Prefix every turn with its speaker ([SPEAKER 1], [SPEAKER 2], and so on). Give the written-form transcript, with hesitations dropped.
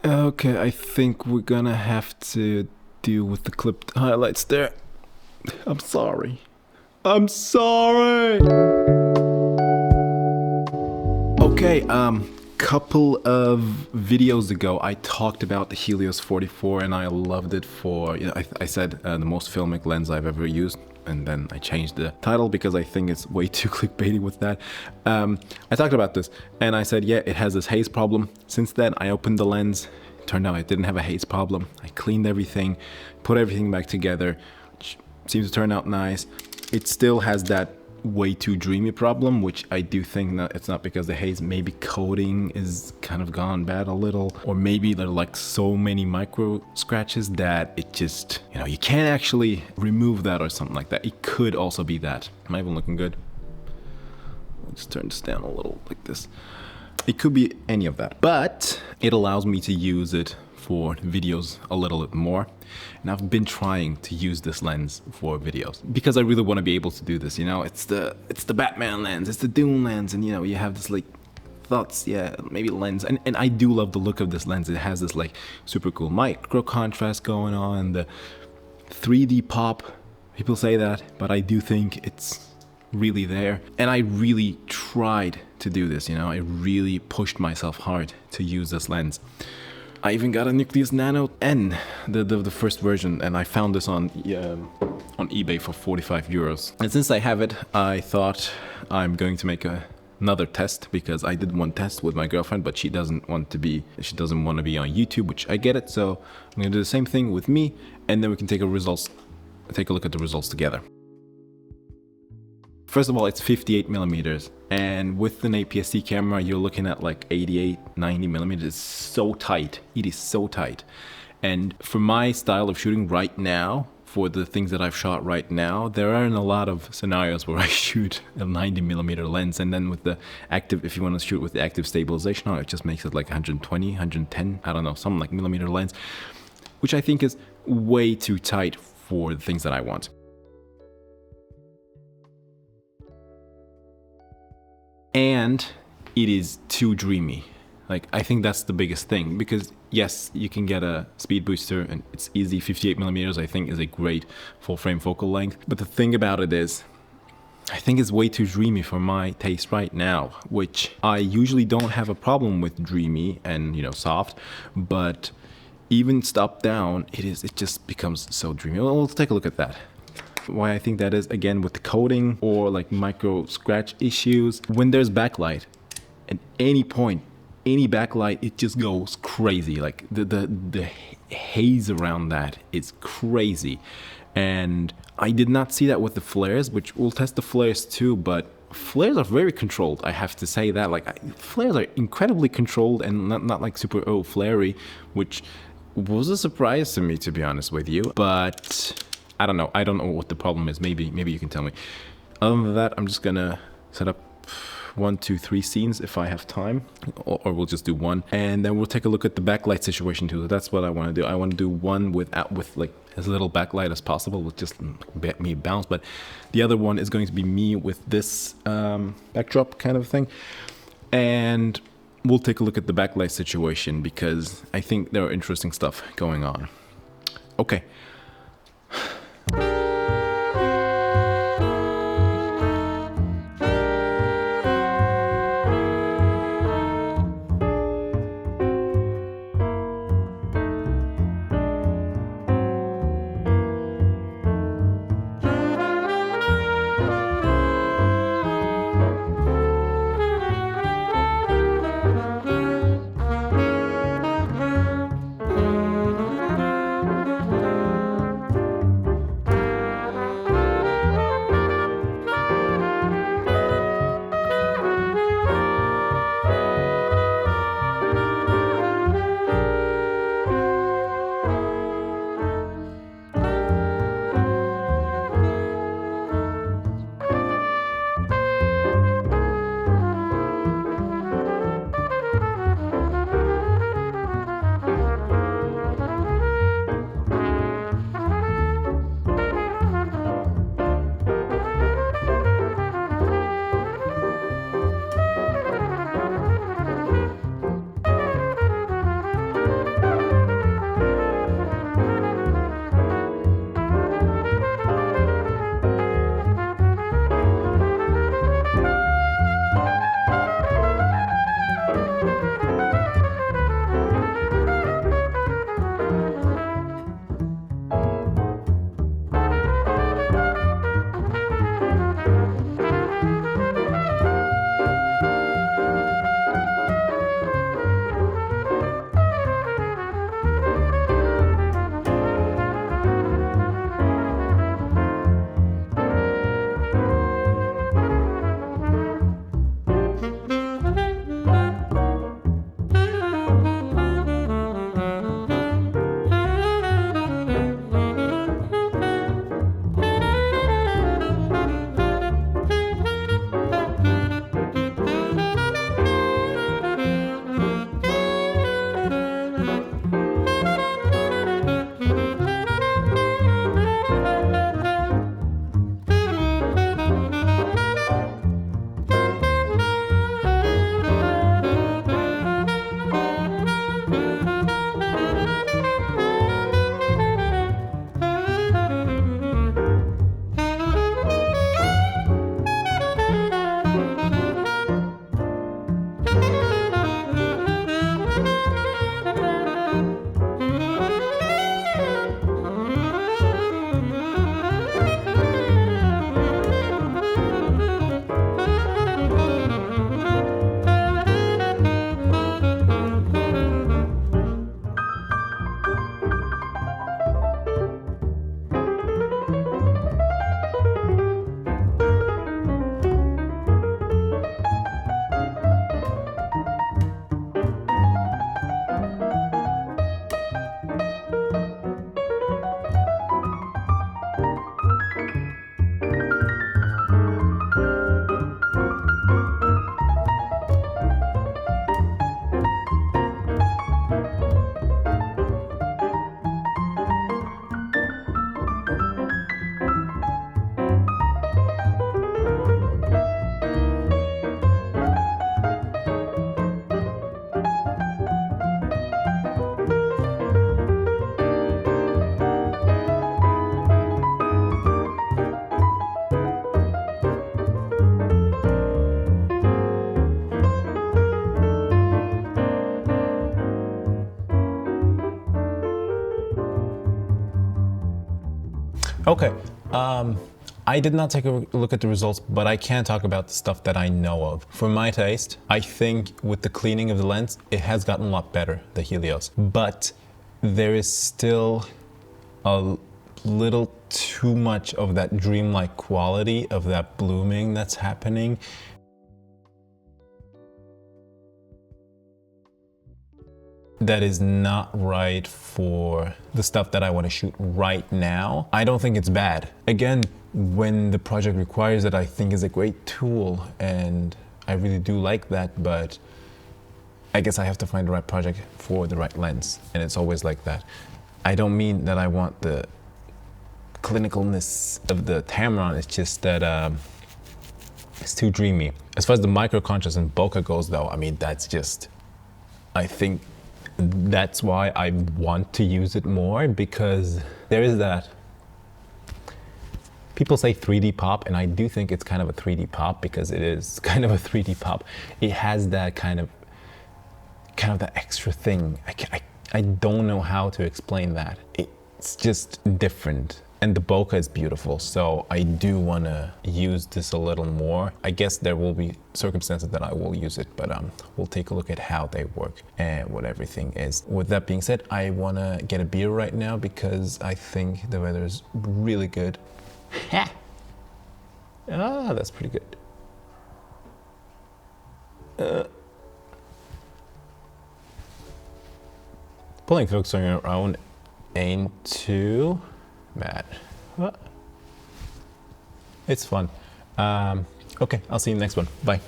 [SPEAKER 1] Okay, I think we're gonna have to deal with the clipped highlights there. I'm sorry. I'm sorry! Okay, couple of videos ago I talked about the Helios 44 and I loved it for, I said the most filmic lens I've ever used, and then I changed the title because I think it's way too clickbaity with that. I talked about this and I said, yeah, it has this haze problem. Since then I opened the lens, it turned out it didn't have a haze problem. I cleaned everything, put everything back together, which seems to turn out nice. It still has that way too dreamy problem, which I do think that it's not because the haze, maybe coating is kind of gone bad a little, or maybe there are like so many micro scratches that it just, you can't actually remove that or something like that. It could also be that. Am I even looking good? Let's turn this down a little like this. It could be any of that, but it allows me to use it for videos a little bit more, and I've been trying to use this lens for videos because I really want to be able to do this. It's the Batman lens, it's the Dune lens, and you have this like thoughts, maybe lens, and I do love the look of this lens. It has this like super cool micro contrast going on, the 3D pop. People say that, but I do think it's really there, and I really tried to do this. I really pushed myself hard to use this lens. I even got a Nucleus Nano N, the first version, and I found this on eBay for 45 euros. And since I have it, I thought I'm going to make another test, because I did one test with my girlfriend, but she doesn't want to be on YouTube, which I get it. So I'm gonna do the same thing with me, and then we can take a look at the results together. First of all, it's 58 millimeters, and with an APS-C camera, you're looking at like 88, 90 millimeters. It's so tight. It is so tight. And for my style of shooting right now, for the things that I've shot right now, there aren't a lot of scenarios where I shoot a 90 millimeter lens, and then with the active, if you want to shoot with the active stabilization on it, just makes it like 120, 110, I don't know, something like millimeter lens, which I think is way too tight for the things that I want. And it is too dreamy. Like, I think that's the biggest thing, because yes, you can get a speed booster and it's easy. 58 millimeters, I think, is a great full frame focal length. But the thing about it is, I think it's way too dreamy for my taste right now, which I usually don't have a problem with dreamy and, soft, but even stopped down, it just becomes so dreamy. Well, let's take a look at that. Why I think that is, again, with the coating or like micro scratch issues. When there's backlight, at any point, any backlight, it just goes crazy. Like the haze around that is crazy. And I did not see that with the flares, which we'll test the flares too, but flares are very controlled, I have to say that. Flares are incredibly controlled and not like super flary, which was a surprise to me, to be honest with you. But I don't know what the problem is. Maybe you can tell me. Other than that, I'm just gonna set up 1, 2, 3 scenes if I have time, or we'll just do one, and then we'll take a look at the backlight situation too. That's what I want to do. I want to do one with like as little backlight as possible, with just me bounce, but the other one is going to be me with this backdrop kind of thing, and we'll take a look at the backlight situation because I think there are interesting stuff going on. Okay. Okay, I did not take a look at the results, but I can talk about the stuff that I know of. For my taste, I think with the cleaning of the lens, it has gotten a lot better, the Helios. But there is still a little too much of that dreamlike quality of that blooming that's happening. That is not right for the stuff that I want to shoot right now. I don't think it's bad. Again, when the project requires it, I think is a great tool, and I really do like that, but I guess I have to find the right project for the right lens, and it's always like that. I don't mean that I want the clinicalness of the Tamron, it's just that it's too dreamy. As far as the micro contrast and bokeh goes though, I mean, that's just, I think that's why I want to use it more, because there is that, people say 3D pop, and I do think it's kind of a 3D pop, because it is kind of a 3D pop. It has that kind of that extra thing. I don't know how to explain that. It's just different. And the bokeh is beautiful, so I do want to use this a little more. I guess there will be circumstances that I will use it, but we'll take a look at how they work and what everything is. With that being said, I want to get a beer right now because I think the weather is really good. Ah, that's pretty good. Pulling folks on your own ain't too bad. It's fun. Okay, I'll see you in the next one. Bye.